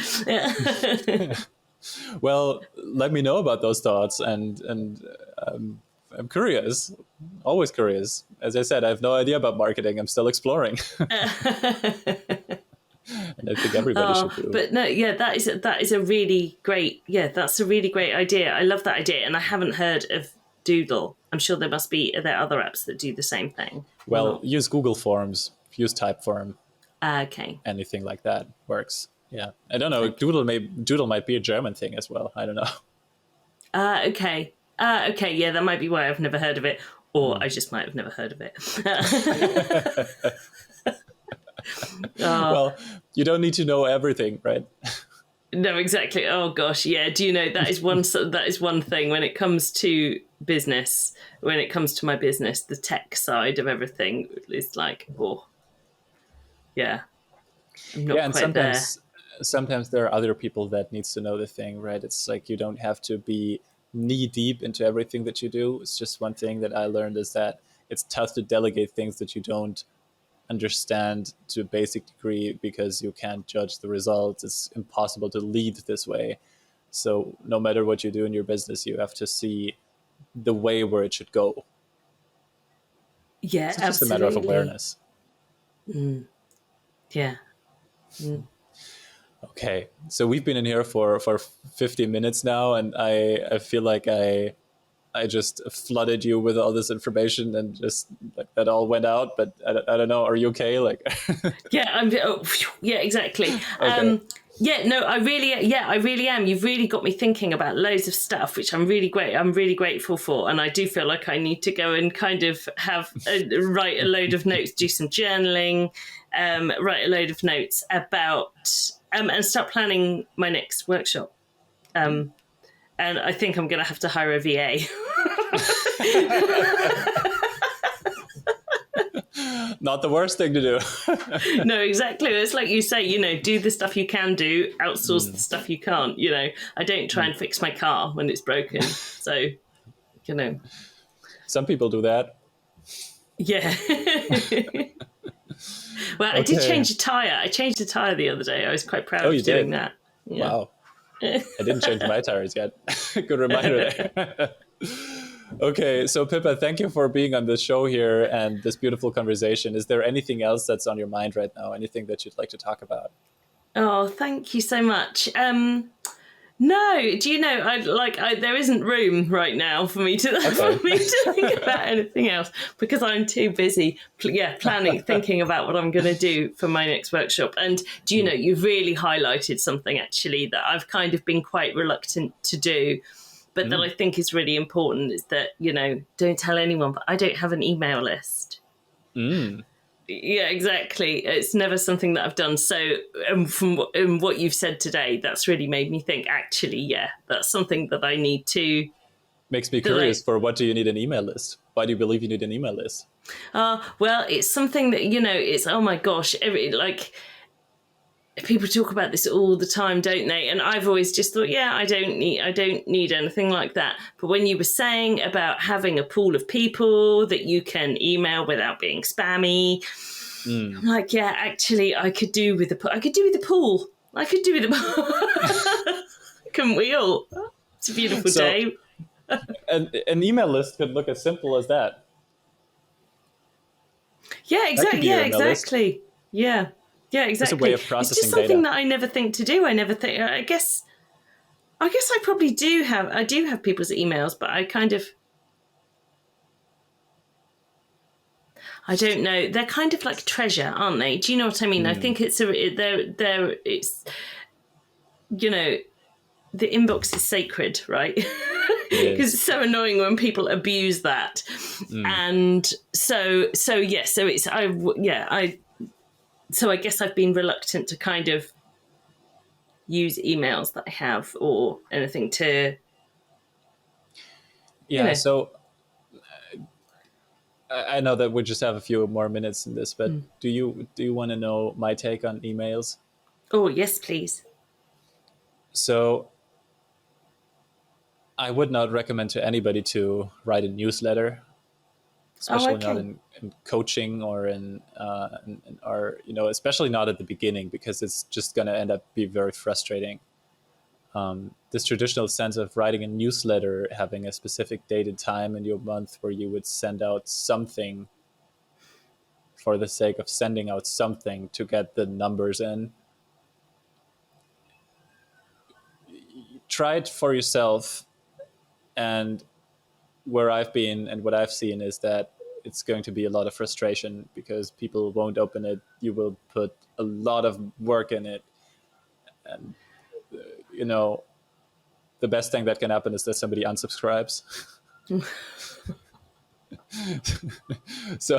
[SPEAKER 1] Well, let me know about those thoughts, and I'm curious, always curious. As I said, I have no idea about marketing. I'm still exploring. And I think everybody should do.
[SPEAKER 2] But no, yeah, that is a really great. Yeah, that's a really great idea. I love that idea, and I haven't heard of Doodle. I'm sure there must be other apps that do the same thing.
[SPEAKER 1] Well, use Google Forms, use Typeform.
[SPEAKER 2] Okay.
[SPEAKER 1] Anything like that works. Yeah, I don't know. Doodle might be a German thing as well. I don't know.
[SPEAKER 2] Okay. Okay. Yeah, that might be why I've never heard of it, or I just might have never heard of it.
[SPEAKER 1] Well, you don't need to know everything, right?
[SPEAKER 2] No, exactly. Oh gosh, yeah. Do you know that is one thing when it comes to business, when it comes to my business, the tech side of everything is like, oh, yeah. I'm not
[SPEAKER 1] and
[SPEAKER 2] quite
[SPEAKER 1] sometimes there are other people that needs to know the thing, right? It's like you don't have to be knee deep into everything that you do. It's just one thing that I learned is that it's tough to delegate things that you don't understand to a basic degree, because you can't judge the results. It's impossible to lead this way. So no matter what you do in your business, you have to see the way where it should go.
[SPEAKER 2] Yeah,
[SPEAKER 1] it's just a matter of awareness.
[SPEAKER 2] Yeah.
[SPEAKER 1] Okay, so we've been in here for 50 minutes now, and I feel like I just flooded you with all this information, and just like that all went out. But I don't know. Are you okay? Like,
[SPEAKER 2] yeah, yeah, exactly.
[SPEAKER 1] Okay.
[SPEAKER 2] Yeah, no, I really am. You've really got me thinking about loads of stuff, which I'm really grateful for. And I do feel like I need to go and kind of write a load of notes, do some journaling, write a load of notes about, and start planning my next workshop. And I think I'm going to have to hire a VA.
[SPEAKER 1] Not the worst thing to do.
[SPEAKER 2] No, exactly. It's like you say, do the stuff you can do, outsource the stuff you can't. I don't try and fix my car when it's broken. So,
[SPEAKER 1] Some people do that.
[SPEAKER 2] Yeah. Well, I did change a tyre. I changed a tyre the other day. I was quite proud of doing that. Yeah.
[SPEAKER 1] Wow. I didn't change my tires yet. Good reminder there. Okay, so Pippa, thank you for being on the show here and this beautiful conversation. Is there anything else that's on your mind right now? Anything that you'd like to talk about?
[SPEAKER 2] Oh, thank you so much. No, do you know, there isn't room right now for me to think about anything else, because I'm too busy, planning, thinking about what I'm going to do for my next workshop. And do you know, you've really highlighted something actually that I've kind of been quite reluctant to do, but that I think is really important, is that, don't tell anyone, but I don't have an email list. Yeah, exactly. It's never something that I've done. So from what you've said today, that's really made me think, actually, yeah, that's something that I need to...
[SPEAKER 1] Makes me curious, for what do you need an email list? Why do you believe you need an email list?
[SPEAKER 2] Well, it's something that, it's, oh my gosh, people talk about this all the time, don't they? And I've always just thought, yeah, I don't need anything like that. But when you were saying about having a pool of people that you can email without being spammy, I'm like, yeah, actually, I could do with the pool. Couldn't we all? It's a beautiful day.
[SPEAKER 1] And an email list could look as simple as that.
[SPEAKER 2] Yeah,
[SPEAKER 1] That could
[SPEAKER 2] exactly.
[SPEAKER 1] be
[SPEAKER 2] Yeah,
[SPEAKER 1] your email list.
[SPEAKER 2] exactly. Yeah. Yeah,
[SPEAKER 1] It's a way
[SPEAKER 2] exactly.
[SPEAKER 1] of
[SPEAKER 2] It's just
[SPEAKER 1] processing
[SPEAKER 2] something
[SPEAKER 1] data.
[SPEAKER 2] that I never think to do. I never think. I guess I probably do have. I do have people's emails, but I kind of. I don't know. They're kind of like treasure, aren't they? Do you know what I mean? I think it's they're it's you know the inbox is sacred, right?
[SPEAKER 1] It
[SPEAKER 2] Because
[SPEAKER 1] is.
[SPEAKER 2] it's so annoying when people abuse that, and so yes, so it's I so I guess I've been reluctant to kind of use emails that I have or anything to, you
[SPEAKER 1] Yeah,
[SPEAKER 2] know.
[SPEAKER 1] so I know that we just have a few more minutes in this, but do you want to know my take on emails?
[SPEAKER 2] Oh, yes, please.
[SPEAKER 1] So I would not recommend to anybody to write a newsletter,
[SPEAKER 2] Oh,
[SPEAKER 1] especially not
[SPEAKER 2] okay.
[SPEAKER 1] in coaching or in our, especially not at the beginning, because it's just going to end up be very frustrating. This traditional sense of writing a newsletter, having a specific date and time in your month where you would send out something for the sake of sending out something to get the numbers in. Try it for yourself. And where I've been and what I've seen is that it's going to be a lot of frustration because people won't open it. You will put a lot of work in it. And, you know, the best thing that can happen is that somebody unsubscribes. So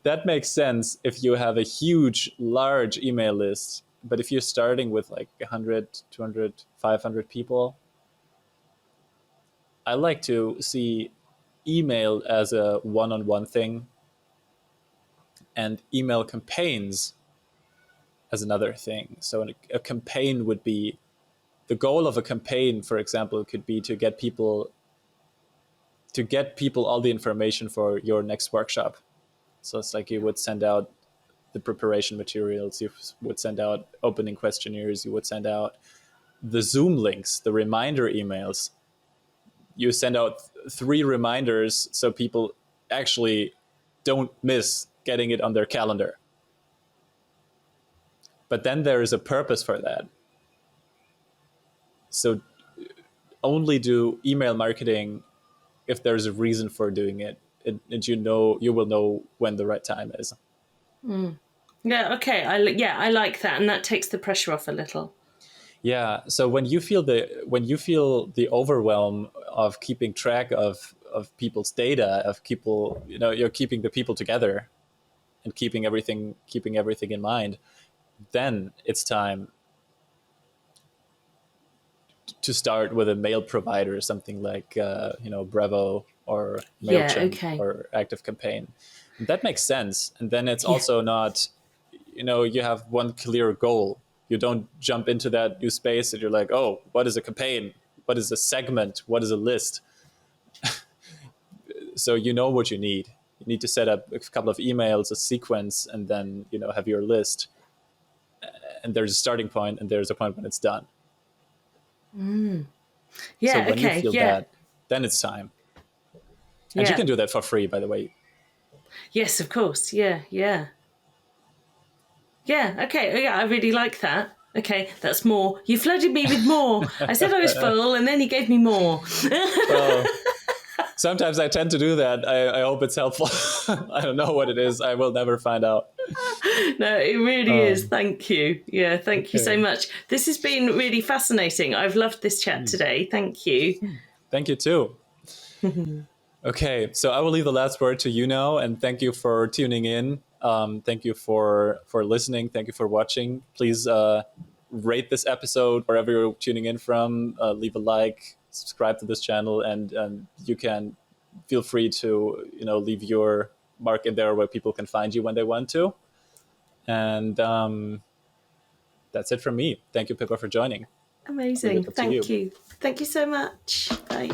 [SPEAKER 1] that makes sense if you have a huge, large email list. But if you're starting with like 100, 200, 500 people, I like to see email as a one-on-one thing and email campaigns as another thing. So a campaign would be, the goal of a campaign, for example, could be to get people all the information for your next workshop. So it's like you would send out the preparation materials, you would send out opening questionnaires, you would send out the Zoom links, the reminder emails. You send out 3 reminders so people actually don't miss getting it on their calendar. But then there is a purpose for that. So only do email marketing if there's a reason for doing it, and you will know when the right time is.
[SPEAKER 2] Yeah, okay. I like that, and that takes the pressure off a little.
[SPEAKER 1] Yeah. So when you feel the overwhelm of keeping track of people's data, of people, you're keeping the people together and keeping everything in mind, then it's time to start with a mail provider, something like Bravo or
[SPEAKER 2] Yeah,
[SPEAKER 1] Mailchimp
[SPEAKER 2] okay.
[SPEAKER 1] or ActiveCampaign. And that makes sense. And then it's also not, you have one clear goal. You don't jump into that new space and you're like, oh, what is a campaign? What is a segment? What is a list? So you know what you need. You need to set up a couple of emails, a sequence, and then have your list. And there's a starting point, and there's a point when it's done. So
[SPEAKER 2] Yeah,
[SPEAKER 1] when you
[SPEAKER 2] okay.
[SPEAKER 1] feel
[SPEAKER 2] Yeah.
[SPEAKER 1] that, then it's time. And you
[SPEAKER 2] Yeah.
[SPEAKER 1] can do that for free, by the way.
[SPEAKER 2] Yes, of course. Yeah, yeah. Yeah, okay. Yeah, I really like that. Okay, that's more. You flooded me with more. I said I was full, and then you gave me more.
[SPEAKER 1] Well, sometimes I tend to do that. I hope it's helpful. I don't know what it is. I will never find out.
[SPEAKER 2] No, it really is. Thank you. Yeah, thank you so
[SPEAKER 1] Okay.
[SPEAKER 2] much. This has been really fascinating. I've loved this chat today. Thank you.
[SPEAKER 1] Thank you too. Okay, so I will leave the last word to you now, and thank you for tuning in. Thank you for listening. Thank you for watching. Please rate this episode wherever you're tuning in from. Leave a like, subscribe to this channel, and you can feel free to leave your mark in there where people can find you when they want to. And that's it from me. Thank you, Pippa, for joining. I'll leave
[SPEAKER 2] Amazing.
[SPEAKER 1] it up to
[SPEAKER 2] Thank
[SPEAKER 1] you.
[SPEAKER 2] you. Thank you so much. Bye.